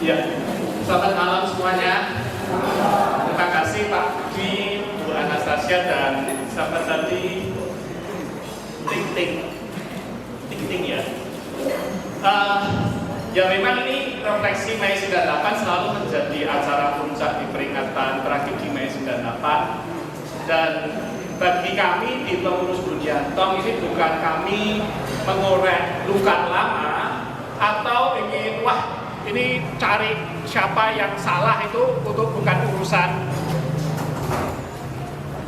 Ya, selamat malam semuanya. Terima kasih Pak Budi, Bu Anastasia, dan sahabat tadi Ting ya. Ya memang ini refleksi Mei 98 selalu menjadi acara puncak di peringatan tragedi Mei 98. Dan bagi kami di pengurus Budiantong ini bukan kami mengorek luka lama atau ingin ini cari siapa yang salah, itu bukan urusan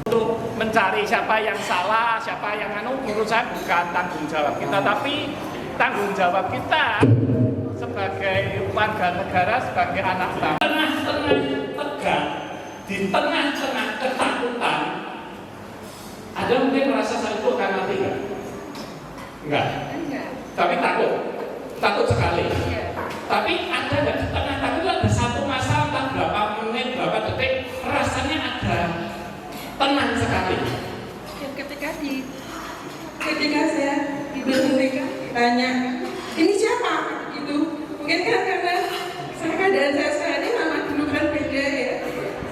untuk mencari siapa yang salah, siapa yang urusan bukan tanggung jawab kita, tapi tanggung jawab kita sebagai warga negara, sebagai anak bangsa. Tengah-tengah tegang, di tengah-tengah ketakutan, ada mungkin merasa saya itu akan mati nggak? Enggak. Tapi takut sekali. Tapi ada nggak di tengah-tengah itu ada satu masa, entah berapa menit, berapa detik, rasanya ada tenang sekali. Ketika saya mereka tanya, ini siapa? Gitu. Mungkin kan karena keadaan saya ini memang dulu kan beda ya.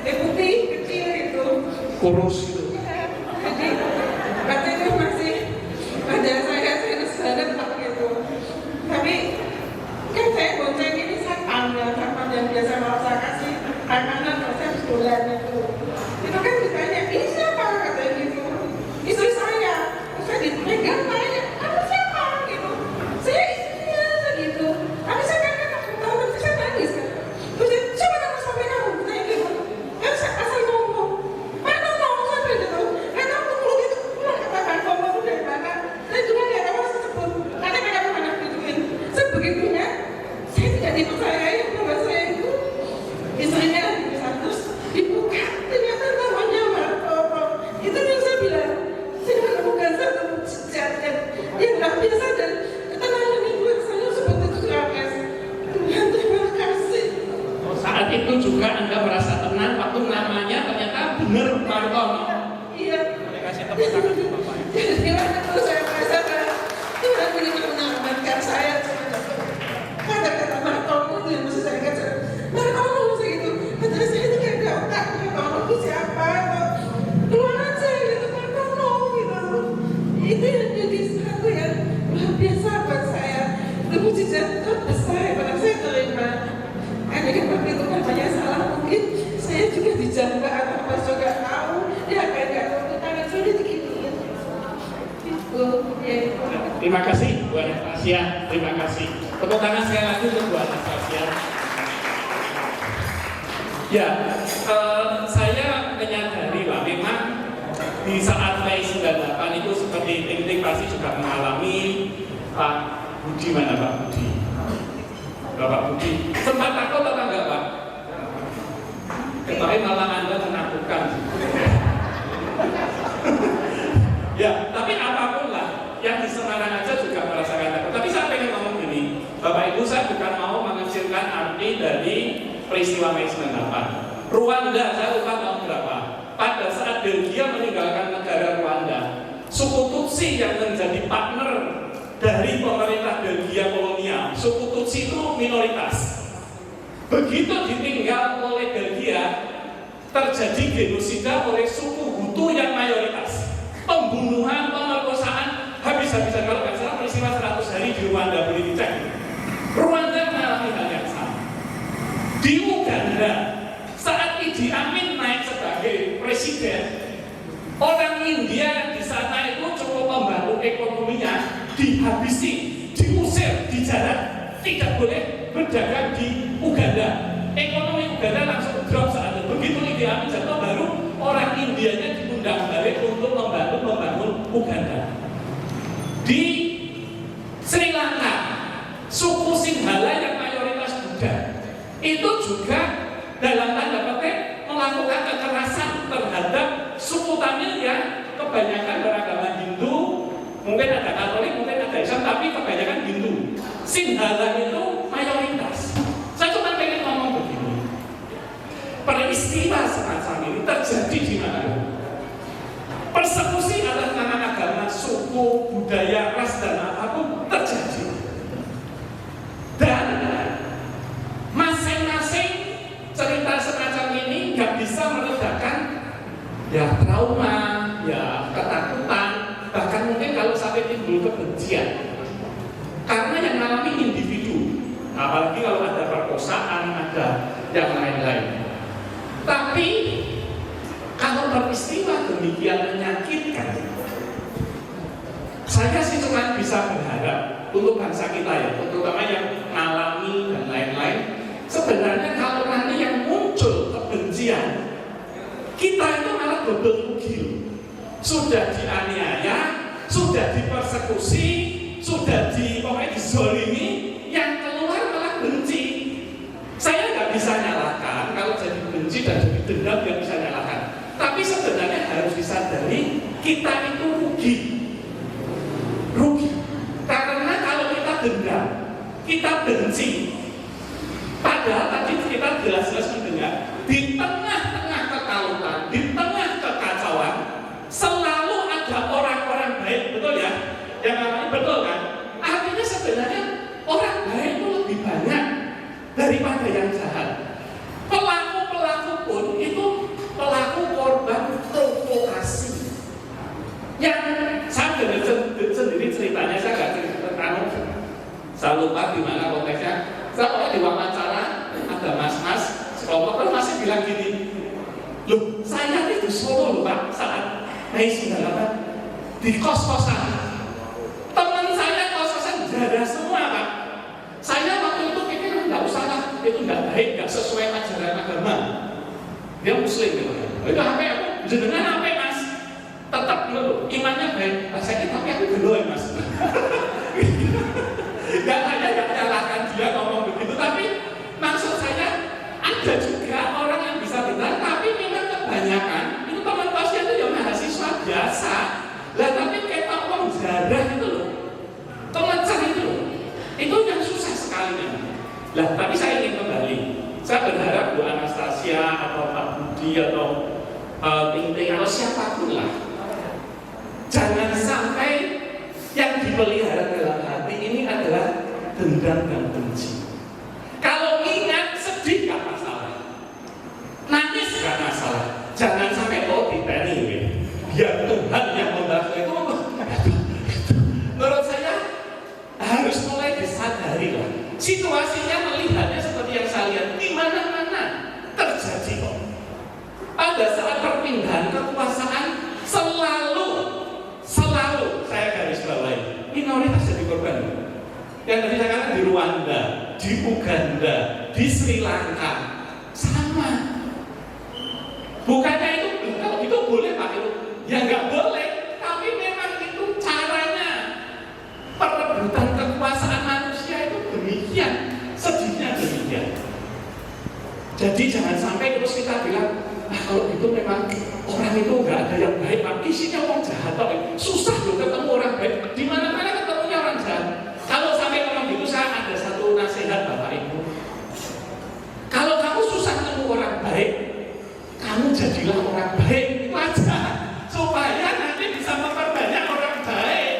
Putih, kecil gitu. Kurus gitu. Ya, jadi waktu itu masih ada saya banget Pak gitu. Tapi kan saya bonceng ini satpam yang biasa mau saya kasih makanan proses bulan itu kan ditanya, ini siapa? Katanya gitu. Istri saya dipegang tanya, kamu siapa? Gitu. Saya istrinya gitu. Tapi saya kan tahu nanti saya nangis kan. Terus dia, siapa nama suami kamu? Katanya gitu. Kan asal ngomong. Mana ngomong sampai gitu. Karena aku mulut itu pulang katakan ngomong dari mana. Saya juga nggak tahu saya sebut. Karena mereka mana gituin. Sebegitunya, saya tidak dipercayai bahwa saya itu istrinya lagi bisa terus dibuka. Ternyata namanya Marco. Itu yang saya bilang. Saya menemukan satu mujizat yang luar biasa dan ketenangan yang buat saya seperti itu guys. Tuhan terima kasih. Saat itu juga Anda merasa tenang waktu namanya ternyata benar Martono. Iya. Boleh kasih tepuk tangan ke Bapak. Jadi waktu saya merasakan Tuhan begitu menyelamatkan saya. Kata-kata Martono itu yang mesti saya kata. Martono segitu. Padahal saya itu nggak ada otak. Martono itu siapa? Keluar aja gitu Martono gitu. Itu yang jadi sesuatu yang luar biasa buat saya. Itu mujizat terbesar yang pernah saya terima. Ada kan waktu itu kan banyak salah, mungkin saya juga dijangka atau apa juga tahu. Ya kayak nggak tahu tangan saya digituin. Itu ya. Terima kasih Bu Anastasia, terima kasih. Tepuk tangan sekali lagi untuk Bu Anastasia. Ya, saya menyadari lah memang di saat Mei 98 itu seperti Ting pasti juga mengalami. Pak Budi mana Pak Budi? Bapak Budi sempat takut atau enggak Pak? Tetapi malah Anda menakutkan. Ya, tapi apapun lah yang di Semarang aja juga merasakan takut. Tapi saya pengen ngomong gini, Bapak Ibu, saya bukan mau mengecilkan arti dari peristiwa Mei 98. Rwanda, saya lupa tahun berapa. Pada saat Belgia meninggalkan negara Rwanda, suku Tutsi yang menjadi partner dari pemerintah Belgia kolonial, suku Tutsi itu minoritas. Begitu ditinggal oleh Belgia, terjadi genosida oleh suku Hutu yang mayoritas. Pembunuhan, pemerkosaan, habis-habisan. Kalau nggak salah peristiwa 100 hari di Rwanda, boleh dicek. Rwanda mengalami hal yang sama. Di Uganda, saat Idi Amin naik sebagai presiden, orang India yang di sana itu cukup membantu ekonominya dihabisi, diusir, dijarah, tidak boleh berdagang di Uganda. Ekonomi Uganda langsung drop saat itu. Begitu Idi Amin jatuh, baru orang Indianya diundang balik untuk membantu membangun Uganda. Di Sri Lanka, suku Sinhala yang mayoritas Buddha itu juga dalam tanda petik melakukan kekerasan terhadap suku Tamil yang kebanyakan beragama Hindu, mungkin ada Katolik, mungkin ada Islam, tapi kebanyakan Hindu. Sinhala itu mayoritas. Saya cuma pengen ngomong begini, peristiwa semacam ini terjadi di mana? Persekusi atas nama agama, suku, budaya, ras, dan apapun terjadi. Dan Masehi ya trauma, ya ketakutan, bahkan mungkin kalau sampai timbul kebencian. Karena yang mengalami individu, apalagi kalau ada perkosaan, ada yang lain-lain. Tapi kalau peristiwa demikian menyakitkan, saya sih cuma bisa berharap untuk bangsa kita ya, terutama yang mengalami dan lain-lain. Sebenarnya kalau nanti yang muncul kebencian, kita itu malah double rugi. Sudah dianiaya, sudah dipersekusi, sudah pokoknya dizolimi, yang keluar malah benci. Saya nggak bisa nyalahkan kalau jadi benci dan jadi dendam, nggak bisa nyalahkan. Tapi sebenarnya harus disadari kita itu rugi. Karena kalau kita dendam, kita benci. Padahal tadi kita jelas-jelas mendengar di tengah-tengah ketakutan, di tengah kekacauan, selalu ada orang-orang baik, betul ya? Yang namanya betul kan? Artinya sebenarnya orang baik itu lebih banyak daripada yang jahat. Pelaku-pelaku pun itu pelaku korban provokasi. Yang saya dengar sendiri ceritanya, saya nggak ceritakan, saya lupa di mana konteksnya. Saya pernah diwawancara ada mas-mas sekelompok kan masih bilang gini, loh saya itu di Solo loh Pak, saat Mei 98 di kos-kosan. Teman saya kos-kosan jaga semua Pak. Saya waktu itu pikir nggak usah lah, itu nggak baik, nggak sesuai ajaran agama. Dia Muslim gitu. Itu sampai aku jenengan apa mas? Tetap dulu imannya baik. Saya tapi aku geloy mas. Gak ada yang menyalahkan dia ngomong begitu, tapi maksud saya ada juga orang yang bisa benar, tapi memang kebanyakan itu teman kosnya itu ya mahasiswa biasa. Lah tapi kayak uang jarah itu loh, pemecah itu loh, itu yang susah sekali nih. Lah tapi saya ingin kembali, saya berharap Bu Anastasia atau Pak Budi atau Ting-Ting atau siapapun lah, jangan sampai yang dipelihara dalam hati ini adalah dendam dan benci. Kalau ingat sedih gak masalah, nangis gak masalah, jangan sampai diteni ya. Biar Tuhan yang membahas itu. Menurut saya harus mulai disadari lah. Situasinya melihatnya seperti yang saya lihat di mana-mana terjadi kok. Pada saat perpindahan kekuasaan selalu saya garis bawahi minoritas jadi korban. Yang tadi saya katakan di Rwanda, di Uganda, di Sri Lanka sama. Bukannya itu kalau itu boleh Pak itu, ya nggak boleh. Tapi memang itu caranya perebutan kekuasaan manusia itu demikian, sedihnya demikian. Jadi jangan sampai terus kita bilang, kalau itu memang orang itu nggak ada yang baik, isinya orang jahat, susah loh ketemu orang baik. Di mana-mana ketemunya orang jahat. Kalau sampai orang gitu, saya ada satu nasihat Bapak Ibu. Kalau kamu susah ketemu orang baik, kamu jadilah orang baik, itu aja. Supaya nanti bisa memperbanyak orang baik.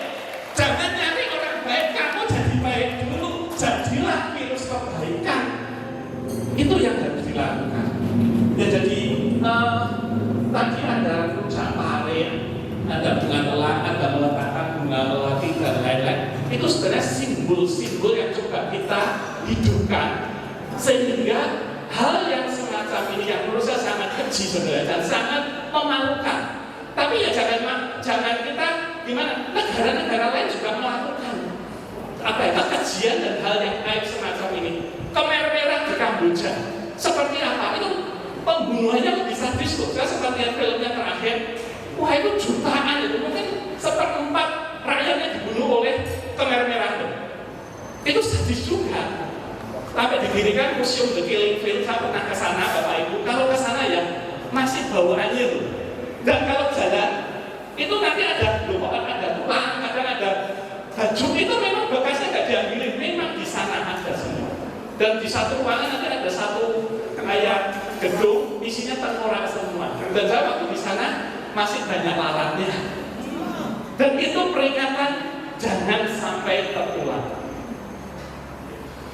Jangan nyari orang baik, kamu jadi baik dulu. Jadilah virus kebaikan. Itu yang harus dilakukan. Ya jadi tadi ada rujak pare, ada bunga telang, ada meletakkan bunga melati dan lain-lain. Itu sebenarnya simbol-simbol yang coba kita hidupkan sehingga hal yang semacam ini yang menurut saya sangat keji sebenarnya dan sangat memalukan. Tapi ya jangan kita gimana, negara-negara lain juga melakukan kekejian dan hal yang baik semacam ini. Khmer Merah di Kamboja seperti apa? Itu pembunuhannya lebih sadis loh. Saya sempat lihat filmnya terakhir. Wah itu jutaan itu, mungkin 1/4 rakyatnya dibunuh oleh Khmer Merah itu. Itu sadis juga. Sampai didirikan museum The Killing Field. Saya pernah ke sana Bapak Ibu. Kalau ke sana ya masih bawaannya loh. Dan kalau jalan itu nanti ada tulang, kadang ada baju itu memang bekasnya nggak diambilin, memang di sana ada semua. Dan di satu ruangan nanti ada satu kayak gedung isinya tengkorak semua. Dan saya waktu di sana masih banyak lalatnya. Dan itu peringatan jangan sampai terulang.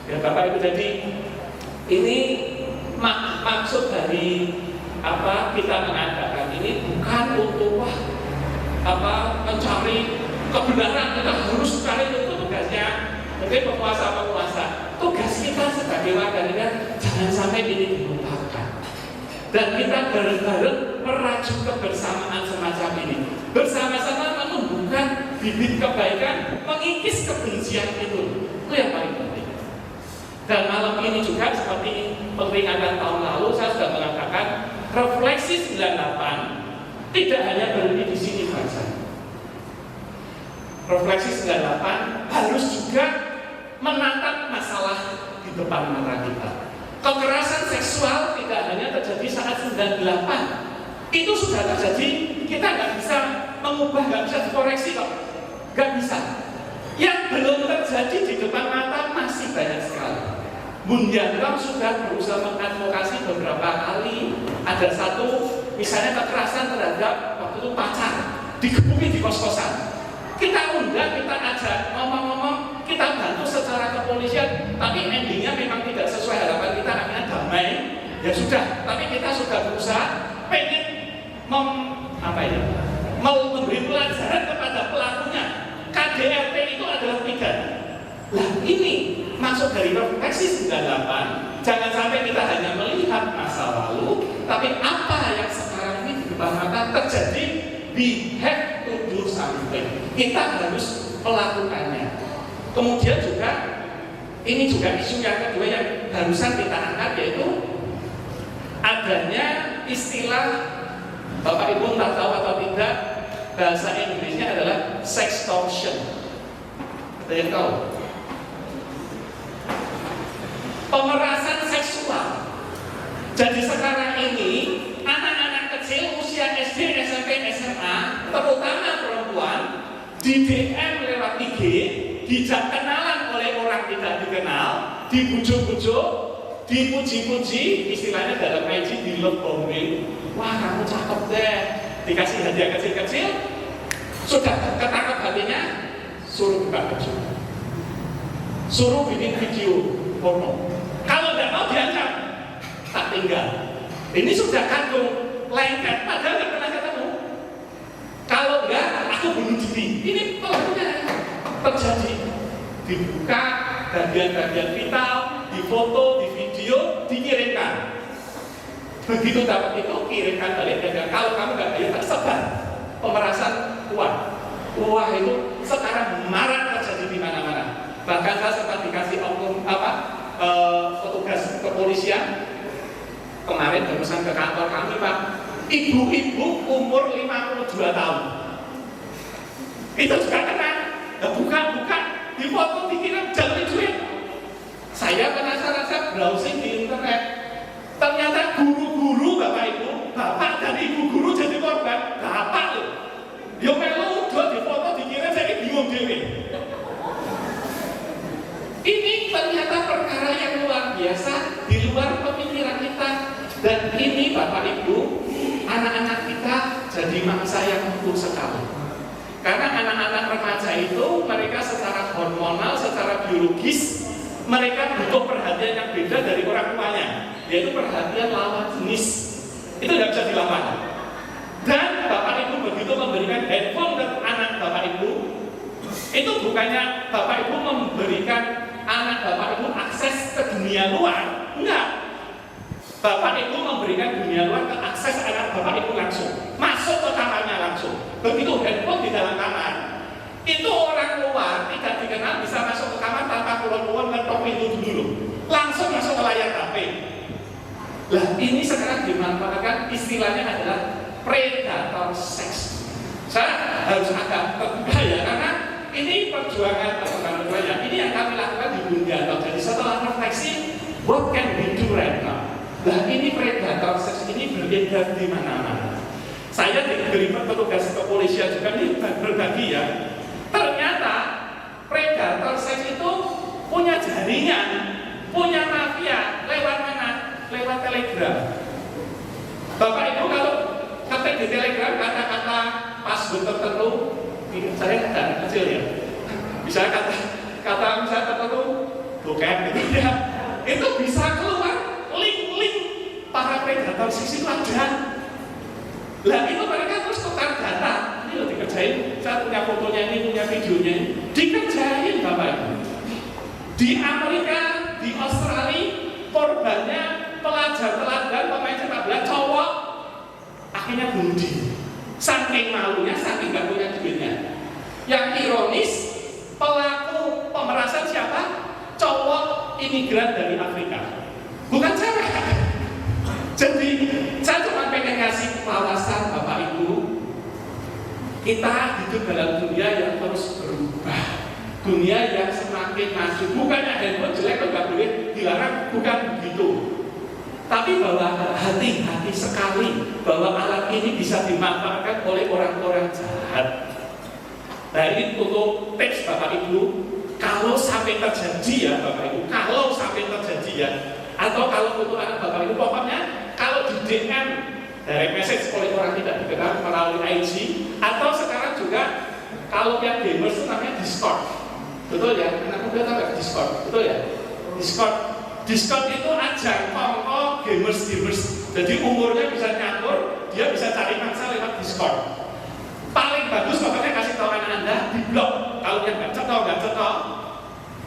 Ya Bapak Ibu, jadi ini maksud dari kita mengadakan ini bukan untuk mencari kebenaran. Kita harus cari itu tugasnya mungkin penguasa. Tugas kita sebagai warga negara jangan sampai ini dilupakan, dan kita bareng-bareng merajut kebersamaan semacam ini, bersama-sama menumbuhkan bibit kebaikan, mengikis kebencian itu yang paling penting. Dan malam ini juga seperti peringatan tahun lalu saya sudah mengatakan, refleksi 98 tidak hanya berhenti di sini saja. Refleksi 98 harus juga menatap masalah di depan mata kita. Kekerasan seksual tidak hanya terjadi saat 98, itu sudah terjadi. Kita nggak bisa mengubah, nggak bisa dikoreksi kok, nggak bisa. Yang belum terjadi di depan mata masih banyak sekali. Bung Yandram sudah berusaha mengadvokasi beberapa kali. Ada satu misalnya kekerasan terhadap waktu itu pacar digebuki di kos-kosan. Kita undang, kita ajak ngomong-ngomong, kita bantu secara kepolisian, tapi endingnya memang tidak sesuai harapan kita, akhirnya damai. Ya sudah, tapi kita sudah berusaha pengen memberi pelajaran kepada pelakunya. KDRT itu adalah pidana. Lah ini masuk dari refleksi 98. Jangan sampai kita hanya melihat masa lalu, tapi apa yang sekarang ini di depan mata terjadi. We have to do something. Kita harus melakukannya. Kemudian juga ini juga isu yang kedua yang barusan kita angkat, yaitu adanya istilah, Bapak Ibu tak tahu atau tidak, bahasa Inggrisnya adalah sextortion. Ada yang tahu? Pemerasan seksual. Jadi sekarang ini anak-anak kecil usia SD, SMP, SMA, terutama perempuan, di DM lewat IG, dijak kenalan oleh orang tidak dikenal, dibujuk-bujuk, dipuji-puji, istilahnya dalam IG di love bombing. Wah, kamu cakep deh, dikasih hadiah kecil-kecil, sudah ketangkap hatinya, suruh buka baju, suruh bikin video porno. Kalau tidak mau diancam, tak tinggal. Ini sudah kandung lengket, padahal tidak pernah ketemu. Kalau enggak, aku bunuh diri. Ini pelakunya terjadi. Dibuka bagian-bagian vital, difoto, di video, dikirimkan. Begitu dapat itu, kirimkan balik. Dan kalau kamu nggak bayar, tak sebar. Pemerasan uang. Uang itu sekarang marak terjadi di mana-mana. Bahkan saya sempat dikasih petugas kepolisian kemarin berurusan ke kantor kami, Pak. Ibu-ibu umur 52 tahun. Itu juga kena. Buka, di foto dikirim jalur duit. Saya penasaran, saya browsing di internet. Ternyata guru-guru Bapak Ibu, bapak dan ibu guru jadi korban. Bapak loh. Yo melu udah di foto dikirim, saya bingung dewe. Ini ternyata perkara yang luar biasa, di luar pemikiran kita. Dan ini Bapak Ibu, anak-anak kita jadi mangsa yang empuk sekali. Karena anak-anak remaja itu, mereka secara hormonal, secara biologis, mereka butuh perhatian yang beda dari orang tuanya, yaitu perhatian lawan jenis. Itu tidak bisa dilawan. Dan Bapak Ibu begitu memberikan handphone ke anak Bapak Ibu, itu bukannya Bapak Ibu memberikan anak Bapak Ibu akses ke dunia luar, enggak. Bapak Ibu memberikan dunia luar ke akses anak Bapak Ibu langsung, masuk ke kamarnya langsung. Begitu handphone di dalam kamar, itu orang luar tidak dikenal bisa masuk ke kamar tanpa keluar-keluar ngetok pintu dulu, langsung masuk ke layar HP. Lah ini sekarang dimanfaatkan, istilahnya adalah predator sex. Saya harus agak terbuka ya, karena ini perjuangan ya. Ini yang kami lakukan di dunia. Jadi setelah refleksi, what can we do right now? Nah ini predator seks ini beredar di mana-mana. Saya diberi petugas kepolisian juga ini berbagi ya. Ternyata predator seks itu punya jaringan, punya mafia lewat mana? Lewat Telegram. Bapak Ibu kalau ketik di Telegram kata-kata password tertentu, saya anak kecil ya. Bisa kata misalnya tertentu, bukan gitu ya. Itu bisa keluar link-link para predator seks itu ada. Lah itu mereka terus tukar data. Ini loh dikerjain, saya punya fotonya ini, punya videonya ini. Dikerjain Bapak Ibu. Di Amerika, di Australia, korbannya pelajar teladan pemain sepak bola cowok akhirnya bunuh diri. Saking malunya, saking gak punya duitnya. Yang ironis, pelaku pemerasan siapa? Cowok imigran dari Afrika, bukan cewek. Jadi saya cuma pengen ngasih wawasan Bapak Ibu, kita hidup dalam dunia yang terus berubah, dunia yang semakin maju. Bukannya handphone jelek nggak boleh dilarang, bukan begitu. Tapi bahwa hati-hati sekali bahwa alat ini bisa dimanfaatkan oleh orang-orang jahat. Nah ini untuk tips Bapak Ibu, kalau sampai terjadi ya Bapak Ibu, kalau sampai terjadi ya, atau kalau untuk anak Bapak Ibu, pokoknya kalau di DM direct message oleh orang tidak dikenal melalui IG, atau sekarang juga kalau yang gamers itu namanya Discord, betul ya? Anak muda tahu nggak Discord, betul ya? Discord itu ajang kongko gamers. Jadi umurnya bisa nyatur, dia bisa cari mangsa lewat Discord. Paling bagus pokoknya kasih tahu anak Anda di blog. Kalau yang nggak cetok,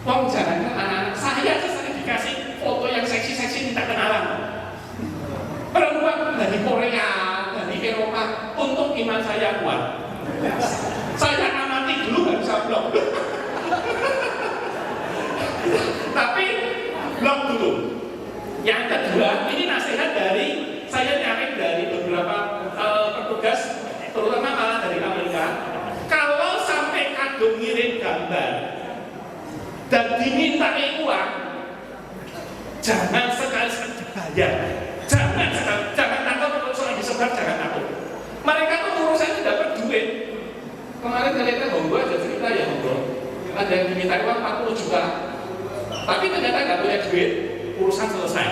wong jangan anak-anak saya aja sering dikasih foto yang seksi minta kenalan. Perempuan dari Korea, dari Eropa, untuk iman saya kuat. Saya amati dulu nggak bisa blog. Tapi blog dulu. Yang kedua, ini nasihat dari saya nyaring dari beberapa petugas, terutama malah dari Amerika. Kalau sampai kado ngirim gambar dan dimintai uang, jangan sekali-sekali dibayar. Jangan takut kalau soal disebar, jangan takut. Mereka tuh urusannya dapat duit. Kemarin kalian Honggo ada cerita ya Honggo, ada yang dimintai uang 40 juta, tapi ternyata nggak punya duit, urusan selesai.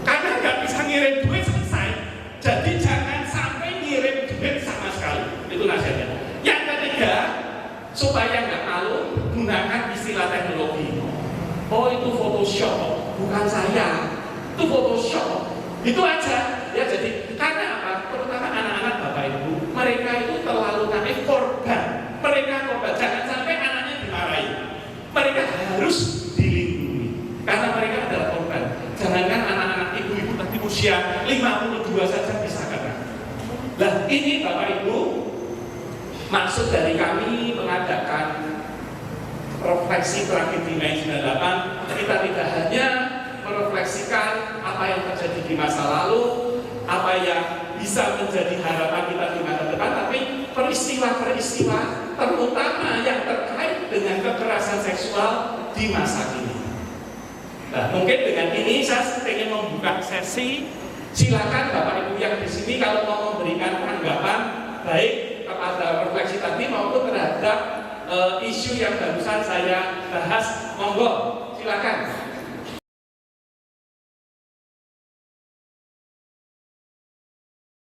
Karena nggak bisa ngirim duit selesai, jadi jangan sampai ngirim duit sama sekali. Itu nasihatnya. Yang ketiga, supaya nggak malu, gunakan istilah teknologi. Oh itu Photoshop, bukan saya. Itu Photoshop. Itu aja. Ya jadi karena apa? Terutama anak-anak Bapak Ibu, mereka itu terlalu naif, korban. Mereka korban. Jangan sampai anaknya dimarahi. Mereka harus dilindungi karena mereka adalah korban. Jangankan anak-anak ibu-ibu nanti usia 52 saja bisa kena. Nah ini Bapak Ibu, maksud dari kami mengadakan refleksi tragedi Mei 98. Kita tidak hanya merefleksikan apa yang terjadi di masa lalu, apa yang bisa menjadi harapan kita di masa depan, tapi peristiwa-peristiwa terutama yang terkait dengan kekerasan seksual di masa kini. Nah, mungkin dengan ini saya ingin membuka sesi. Silakan Bapak Ibu yang di sini kalau mau memberikan tanggapan baik kepada refleksi tadi maupun terhadap isu yang barusan saya bahas, monggo silakan.